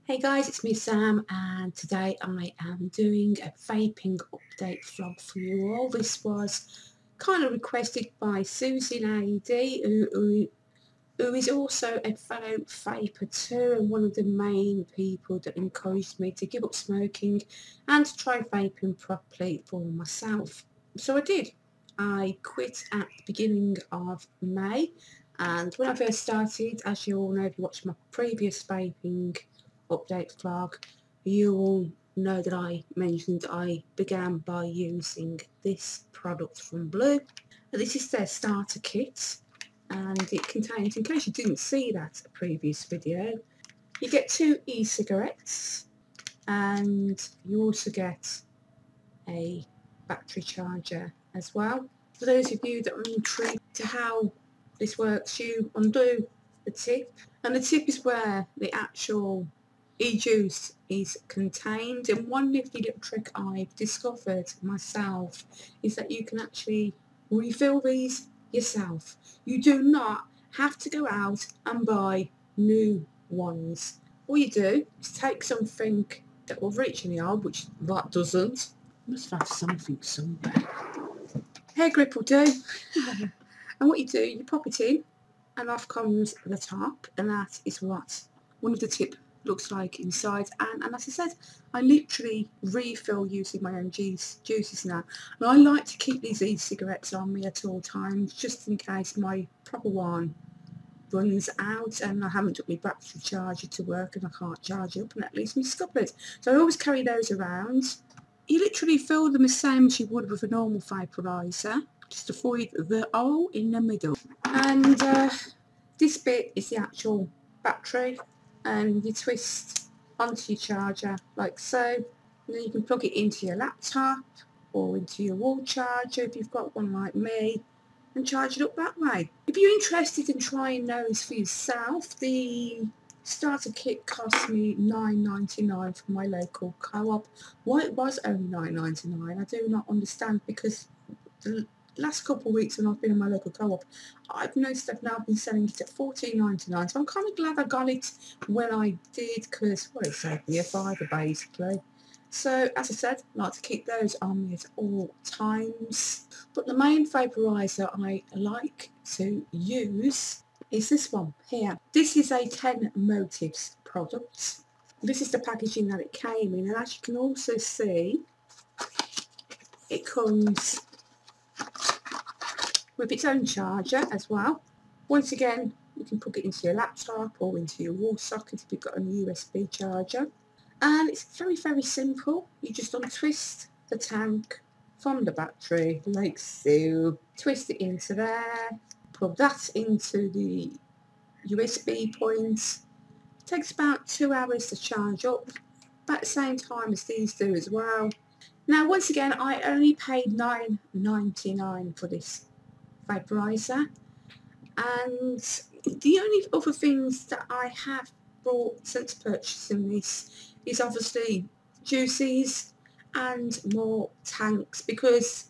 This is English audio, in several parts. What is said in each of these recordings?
Hey guys, it's me Sam, and today I am doing a vaping update vlog for you all. This was kind of requested by Susie Lady, who is also a fellow vaper too, and one of the main people that encouraged me to give up smoking and to try vaping properly for myself. So I did. I quit at the beginning of May, and when I first started, as you all know if you watched my previous vaping update vlog, you will know that I mentioned I began by using this product from Blue. This is their starter kit, and it contains, in case you didn't see that previous video, you get 2 e-cigarettes and you also get a battery charger as well. For those of you that are intrigued to how this works, you undo the tip, and the tip is where the actual e-juice is contained. And one nifty little trick I've discovered myself is that you can actually refill these yourself. You do not have to go out and buy new ones. All you do is take something that will reach in the arm, which that doesn't. Must have something somewhere. Hair grip will do. And what you do, you pop it in and off comes the top, and that is what one of the tip looks like inside. And as I said, I literally refill using my own juices now, and I like to keep these e-cigarettes on me at all times, just in case my proper one runs out and I haven't took my battery charger to work and I can't charge up, and at least my scuppers. So I always carry those around. You literally fill them the same as you would with a normal vaporizer, just avoid the hole in the middle. And this bit is the actual battery, and you twist onto your charger like so, and then you can plug it into your laptop or into your wall charger if you've got one like me, and charge it up that way. If you're interested in trying those for yourself, the starter kit cost me $9.99 from my local co-op. Why it was only $9.99 I do not understand, because the last couple of weeks when I've been in my local co-op, I've noticed they've now been selling it at $14.99, so I'm kind of glad I got it when I did, because, well, it saved me a fiver basically. So, as I said, I like to keep those on me at all times. But the main vaporizer I like to use is this one here. This is a 10 Motives product. This is the packaging that it came in, and as you can also see, it comes with its own charger as well. Once again, you can plug it into your laptop or into your wall socket if you've got a USB charger. And it's very, very simple. You just untwist the tank from the battery like so, twist it into there, plug that into the USB point. It takes about 2 hours to charge up, about the same time as these do as well. Now, once again, I only paid $9.99 for this vaporizer, and the only other things that I have bought since purchasing this is obviously juices and more tanks, because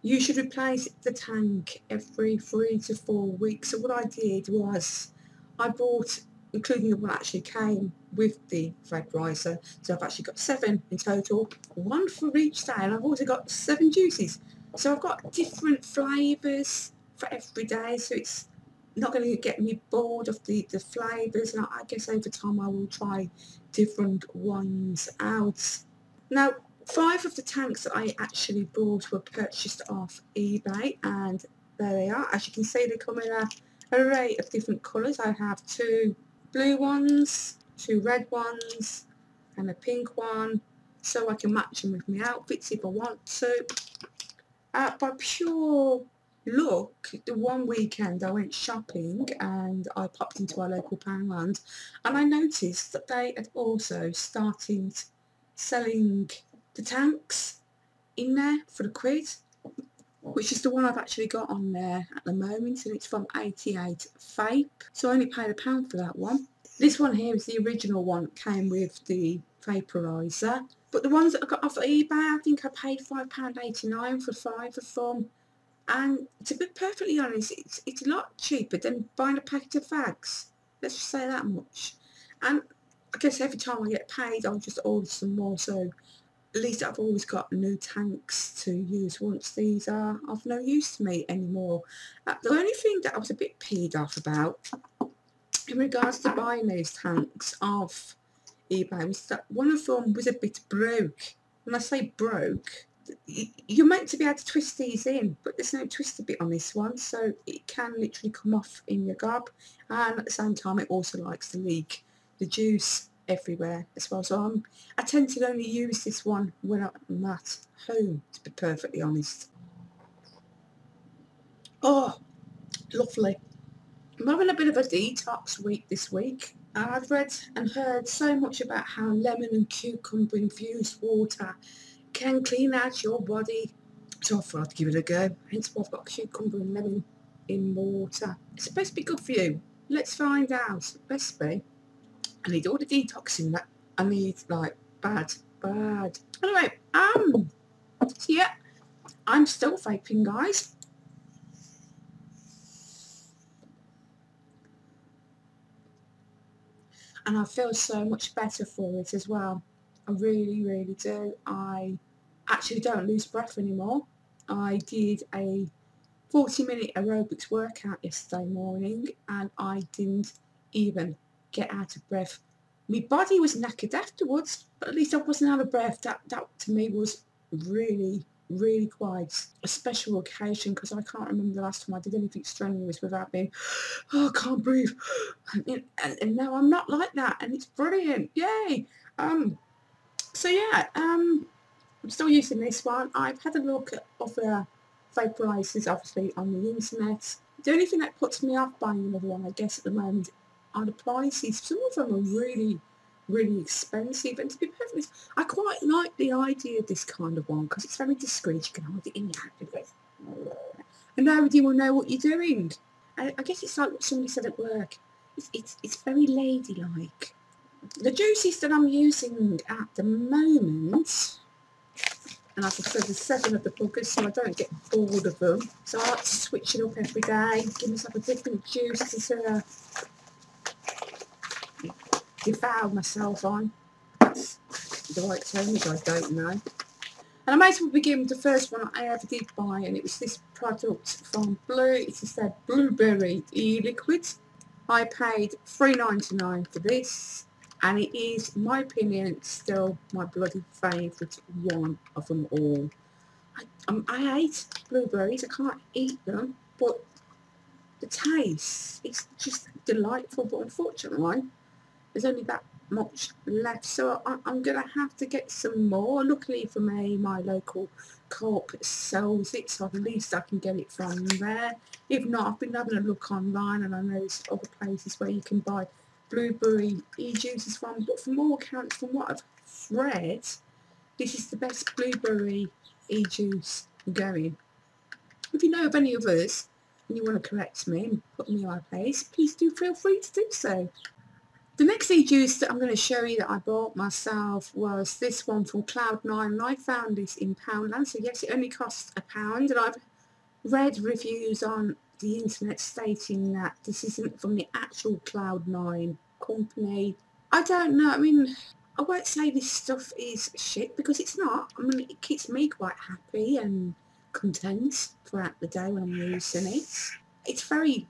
you should replace the tank every 3 to 4 weeks. So what I did was I bought, including the one that actually came with the vaporizer, so I've actually got 7 in total, 1 for each day, and I've also got 7 juices. So I've got different flavours for every day, so it's not going to get me bored of the flavours, and I guess over time I will try different ones out. Now, 5 of the tanks that I actually bought were purchased off eBay, and there they are. As you can see, they come in an array of different colours. I have 2 blue ones, 2 red ones, and a pink one, so I can match them with my outfits if I want to. By pure luck, the one weekend I went shopping and I popped into our local Poundland, and I noticed that they had also started selling the tanks in there for the quid, which is the one I've actually got on there at the moment, and it's from 88 Vape, so I only paid £1 for that one. This one here is the original one, came with the vaporizer, but the ones that I got off eBay, I think I paid £5.89 for 5 of them, and to be perfectly honest, it's a lot cheaper than buying a packet of fags, let's just say that much. And I guess every time I get paid I'll just order some more, so at least I've always got new tanks to use once these are of no use to me anymore. The only thing that I was a bit peed off about in regards to buying these tanks off eBay was that one of them was a bit broke. When I say broke, you're meant to be able to twist these in, but there's no twister bit on this one, so it can literally come off in your gob, and at the same time it also likes to leak the juice everywhere as well. So I tend to only use this one when I'm at home, to be perfectly honest. Oh, lovely. I'm having a bit of a detox week this week. I've read and heard so much about how lemon and cucumber infused water can clean out your body, so I thought I'd give it a go. Hence why I've got cucumber and lemon in water. It's supposed to be good for you. Let's find out. Best be. I need all the detoxing that I need, like bad. Anyway, so yeah, I'm still vaping, guys. And I feel so much better for it as well. I really, really do. I actually don't lose breath anymore. I did a 40-minute aerobics workout yesterday morning and I didn't even get out of breath. My body was knackered afterwards, but at least I wasn't out of breath. That to me was really, really quite a special occasion, because I can't remember the last time I did anything strenuous without being, oh, I can't breathe. And now I'm not like that, and it's brilliant. Yay. So yeah, I'm still using this one. I've had a look at other vaporizers, obviously, on the internet. The only thing that puts me off buying another one, I guess, at the moment are the prices. Some of them are really, really expensive, and to be perfectly honest, I quite like the idea of this kind of one because it's very discreet. You can hold it in your hand and nobody will know what you're doing. I guess it's like what somebody said at work. It's very ladylike. The juices that I'm using at the moment, and as I said, there's 7 of the buggers, so I don't get bored of them. So I like to switch it up every day, give myself a different juice to sort of devour myself on. That's the right term, which I don't know. And I may as well begin with the first one I ever did buy, and it was this product from Blue. It said Blueberry e-liquid. I paid $3.99 for this, and it is, in my opinion, still my bloody favourite one of them all. I hate blueberries, I can't eat them, but the taste, it's just delightful. But unfortunately, there's only that much left, so I'm going to have to get some more. Luckily for me, my local co-op sells it, so at least I can get it from there. If not, I've been having a look online, and I know there's other places where you can buy blueberry e-juices from, but from all accounts, from what I've read, this is the best blueberry e-juice going. If you know of any others and you want to correct me and put me in my place, please do feel free to do so. The next e-juice that I'm going to show you that I bought myself was this one from Cloud9, and I found this in Poundland, so yes, it only costs £1, and I've read reviews on the internet stating that this isn't from the actual Cloud9 company. I don't know, I mean, I won't say this stuff is shit, because it's not. I mean, it keeps me quite happy and content throughout the day when I'm using it. It's very,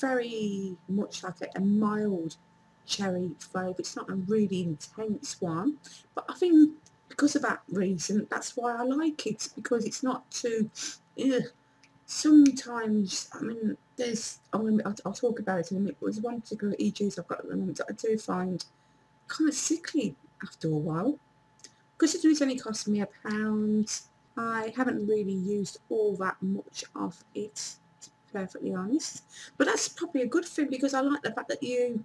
very much like a mild cherry flavour. It's not a really intense one, but I think because of that reason, that's why I like it, because it's not too sometimes, I mean, I'll talk about it in a minute, but there's one particular e-juice I've got at the moment that I do find kind of sickly after a while. Because it's only cost me £1, I haven't really used all that much of it, to be perfectly honest. But that's probably a good thing, because I like the fact that you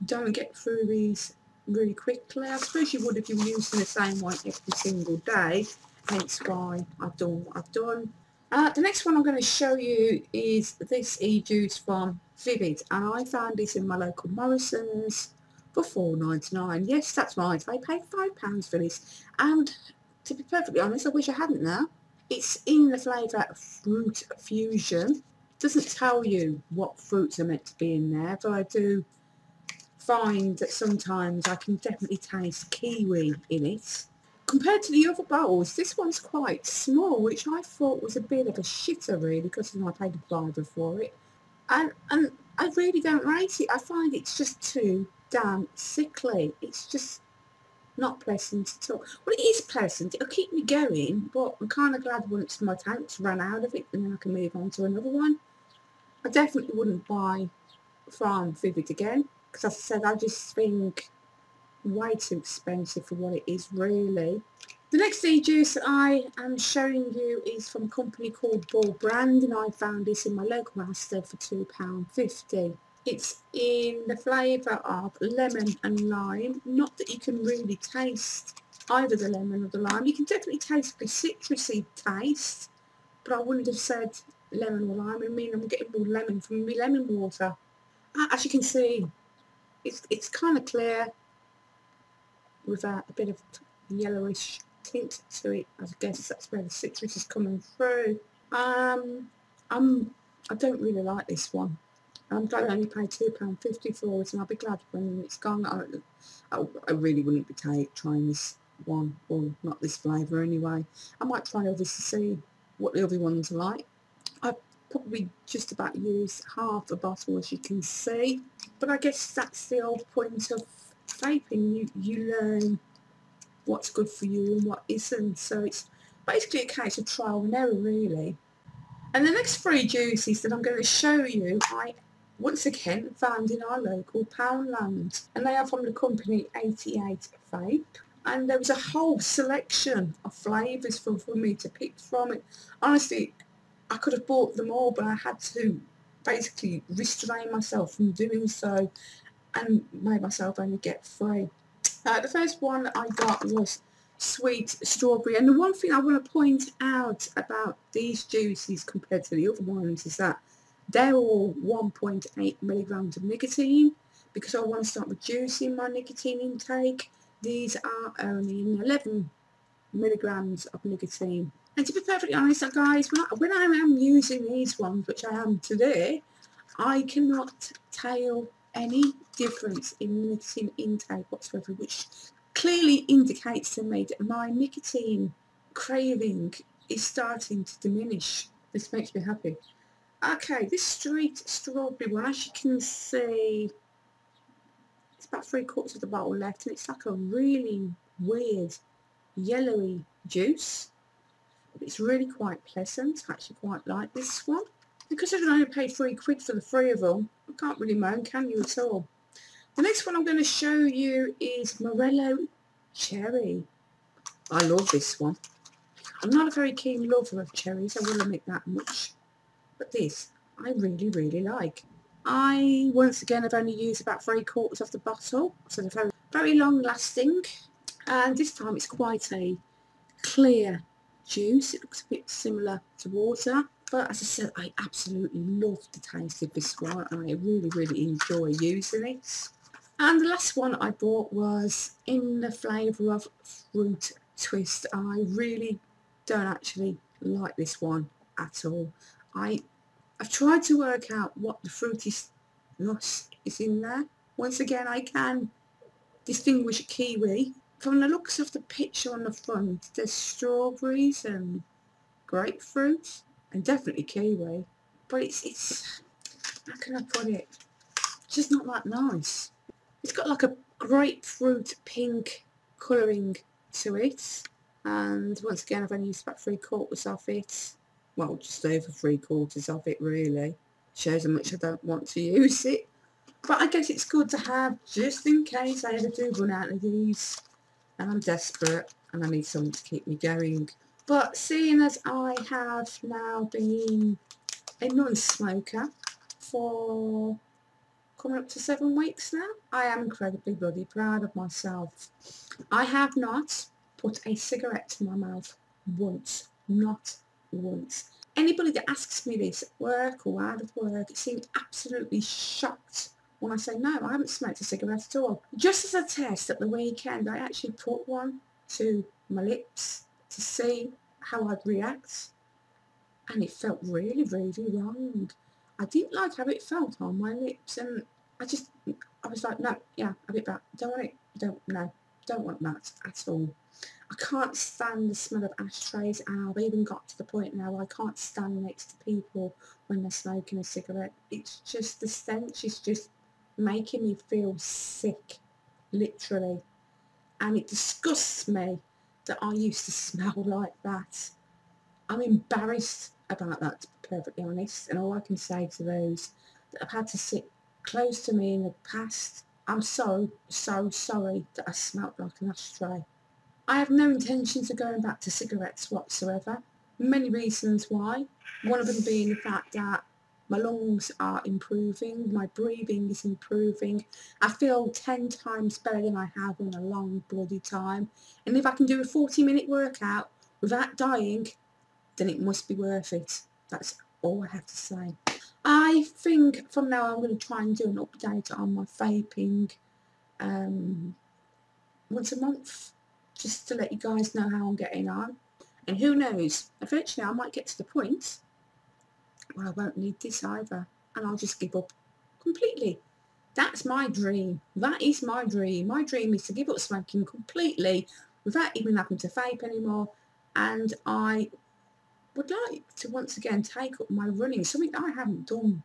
don't get through these really quickly. I suppose you would if you were using the same one every single day, hence why I've done what I've done. The next one I'm going to show you is this e-juice from Vivid, and I found this in my local Morrison's for $4.99. Yes, that's right, I paid £5 for this, and to be perfectly honest, I wish I hadn't now. It's in the flavour Fruit Fusion. It doesn't tell you what fruits are meant to be in there, but I do find that sometimes I can definitely taste kiwi in it. Compared to the other bowls, this one's quite small, which I thought was a bit of a shitter really, because I paid $1 for it. And I really don't rate it. I find it's just too damn sickly. It's just not pleasant at all. Well, it is pleasant. It'll keep me going, but I'm kind of glad once my tank's run out of it and then I can move on to another one. I definitely wouldn't buy from Vivid again, because as I said, I just think way too expensive for what it is really. The next e-juice I am showing you is from a company called Ball Brand, and I found this in my local Asda for £2.50. It's in the flavour of lemon and lime. Not that you can really taste either the lemon or the lime. You can definitely taste the citrusy taste, but I wouldn't have said lemon or lime. I mean, I'm getting more lemon from my lemon water. As you can see, it's kind of clear with a bit of yellowish tint to it. I guess that's where the citrus is coming through. I don't really like this one. I'm glad I only paid £2.50 for it, and I'll be glad when it's gone. I really wouldn't be trying this one, or not this flavour anyway. I might try others to see what the other ones are like. I've probably just about used half a bottle, as you can see, but I guess that's the whole point of vaping. You learn what's good for you and what isn't, so it's basically a case of trial and error really. And the next 3 juices that I'm going to show you, I once again found in our local Poundland, and they are from the company 88 Vape, and there was a whole selection of flavours for me to pick from. It honestly, I could have bought them all, but I had to basically restrain myself from doing so and made myself only get 3. The first one I got was sweet strawberry, and the one thing I want to point out about these juices compared to the other ones is that they're all 1.8 milligrams of nicotine. Because I want to start reducing my nicotine intake, these are only 11 milligrams of nicotine. And to be perfectly honest, guys, when I am using these ones, which I am today, I cannot tell any difference in nicotine intake whatsoever, which clearly indicates to me that my nicotine craving is starting to diminish. This makes me happy. Okay, this sweet strawberry one, as you can see, it's about 3/4 of the bottle left, and it's like a really weird yellowy juice. It's really quite pleasant. I actually quite like this one. Because I've only paid £3 for the 3 of them, I can't really moan, can you, at all? The next one I'm going to show you is Morello Cherry. I love this one. I'm not a very keen lover of cherries, I will admit that much. But this, I really, really like. I, once again, have only used about 3/4 of the bottle, so they're very, very long lasting. And this time it's quite a clear juice. It looks a bit similar to water. But as I said, I absolutely love the taste of this one, and I really, really enjoy using it. And the last one I bought was in the flavour of fruit twist. I really don't actually like this one at all. I've tried to work out what the fruitiness is in there. Once again, I can distinguish a kiwi. From the looks of the picture on the front, there's strawberries and grapefruit and definitely kiwi. But it's how can I put it? It's just not that nice. It's got like a grapefruit pink colouring to it. And once again, I've only used about 3/4 of it. Well, just over 3/4 of it really. Shows how much I don't want to use it. But I guess it's good to have just in case I ever do run out of these and I'm desperate and I need something to keep me going. But seeing as I have now been a non-smoker for coming up to 7 weeks now, I am incredibly bloody proud of myself. I have not put a cigarette to my mouth once. Not once. Anybody that asks me this at work or out of work seems absolutely shocked when I say no, I haven't smoked a cigarette at all. Just as a test at the weekend, I actually put one to my lips to see how I'd react, and it felt really, really wrong. I didn't like how it felt on my lips, and I was like, no, yeah, a bit that. Don't want it. Don't want that at all. I can't stand the smell of ashtrays, and I've even got to the point now where I can't stand next to people when they're smoking a cigarette. It's just, the stench is just making me feel sick, literally. And it disgusts me that I used to smell like that. I'm embarrassed about that, to be perfectly honest, and all I can say to those that have had to sit close to me in the past, I'm so sorry that I smelt like an ashtray. I have no intentions of going back to cigarettes whatsoever. Many reasons why. One of them being the fact that my lungs are improving, my breathing is improving. I feel 10 times better than I have in a long bloody time. And if I can do a 40-minute workout without dying, then it must be worth it. That's all I have to say. I think from now I'm going to try and do an update on my vaping once a month, just to let you guys know how I'm getting on. And who knows, eventually I might get to the point where I won't need this either, and I'll just give up completely. That's my dream. That is my dream. My dream is to give up smoking completely without even having to vape anymore, and I would like to once again take up my running, something that I haven't done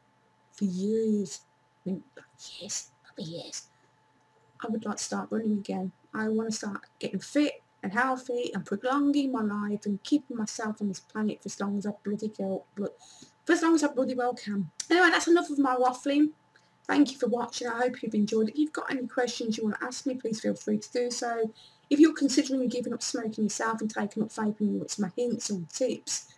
for years. I mean, years, probably years. I would like to start running again. I want to start getting fit and healthy and prolonging my life and keeping myself on this planet for as long as I bloody well can. Anyway, that's enough of my waffling. Thank you for watching. I hope you've enjoyed it. If you've got any questions you want to ask me, please feel free to do so. If you're considering giving up smoking yourself and taking up vaping, you want some hints or tips,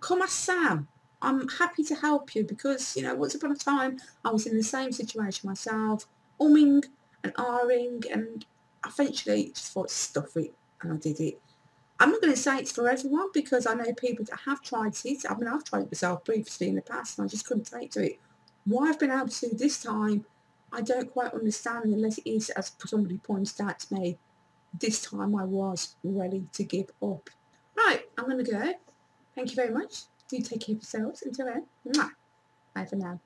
come ask Sam. I'm happy to help you because, you know, once upon a time I was in the same situation myself, umming and ahhing, and eventually just thought, stuff it, and I did it. I'm not going to say it's for everyone because I know people that have tried it. I mean, I've tried it myself previously in the past and I just couldn't take to it. Why I've been able to this time, I don't quite understand, unless it is, as somebody pointed out to me, this time I was ready to give up. Right, I'm going to go. Thank you very much. Do take care of yourselves. Until then, bye for now.